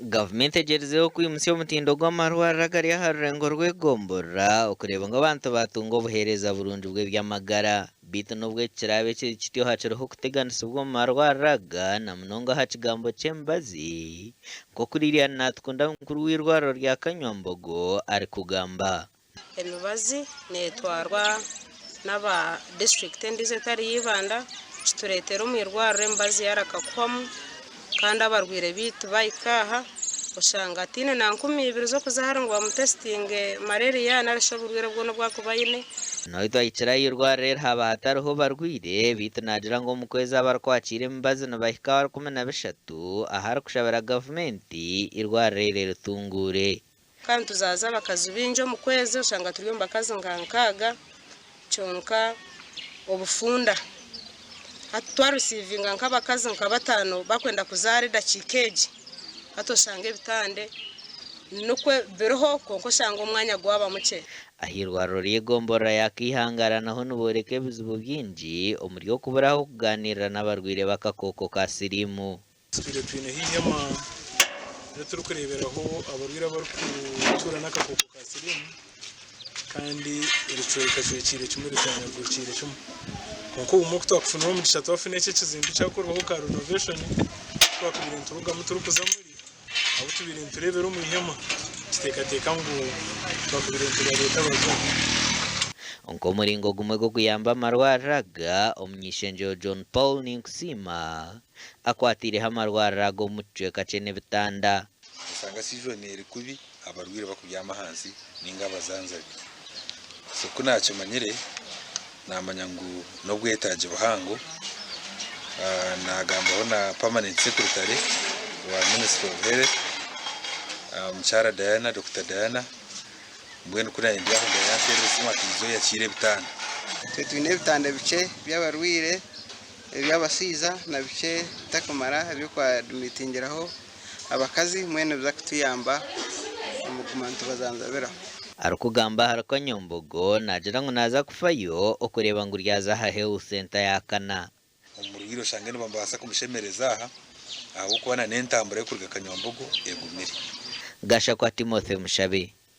Gavumenti egerezeho kwimutsya omutindo gw'amarwariro agari aha rurengo rw'egombora okureba ngu abantu batunga obuheereza burungi bw'ebyamagara bitu n'obwo ekiraba ekityo hakiriho okuteganisibwa omu marwariro aga na munonga aha kigambo ky'emibazi nk'okuriiriya natukunda mukuru w'irwariro rya Kanyombogo arikugamba. Emibazi netwarwa n'aba district endiijo etari y'Ibanda kitureetera omu irwariro emibazi yarakakuhwamu kandi abarwaire bitu bayikaaha oshanga tiine na 200 z'okuzaara ngu bamutesitinge malaria narisha oburwaire bwona bwakubaine. Noitu ahikiraho irwariro haba hatariho barwaire bitu nagira ngu omu kwezi abarikwakira emibazi nibahika 13 aharikushobera gavumenti irwariro eri ritungure. Kandi tuzaza abakazi bingi omu kwezi oshanga turi omu bakazi nka 6 kyonka obufunda twarisivinga nk'abakazi nka 5 bakwenda kuzaara edakiika egi hati oshanga ebitande nukwe biriho konka oshanga omwanya gwaba mukye. Ah'irwariro ry'egombora yakihangaranaho niboreka ebizibu bingi omuri okuburaho kuganirira n'abarwaire b'akakooko ka siriimu. Twine ihema turikureberaho abarwaire abarikutuura n'akakooko ka siriimu kandi ericwekacwekire kimwe ritanyagurukire kimwe konka obumwe twakufunira omugisha twafuna eki ekizimbe kyakorwaho ka renovation twakubire nturugamu turikuza muri abo tubire nturebera omu ihema kiteekateeka ngu twakubire ntubareeta abarwaire. Nk'omuringo gumwe gw'okuyamba amarwariro aga omunyeshengyero John Paul Ninkusiima akwatiireho amarwariro aga omu kicweka kye n'ebitanda. Osanga sizoni eri kubi abarwaire bakubyama ahansi ninga abazanzabi so kunakimanyire namanya ngu n'obwetagi buhango nagambaho na permanent secretary wa Ministry of Health Mukyara Diana, Dr. Diana mbwenu kuna endiaho Diana teresimu atizo yakire ebitanda. Twine ebitanda bikye by'abarwaire eby'abasiiza na bikye takumara ebyokwadmitingiraho abakazi mwene biza kutuyamba omuguma ntibazanzabira. Arikugamba aha Kanyombogo nagira ngu naza kufayo okureba ngu ryaza aha health center yakana. Omurwaire oshange nibambaasa kumushemereza aha ahabwokuba n'entambura y'okuruga Kanyombogo egumire. Gasha kwa Timothy Mushabe.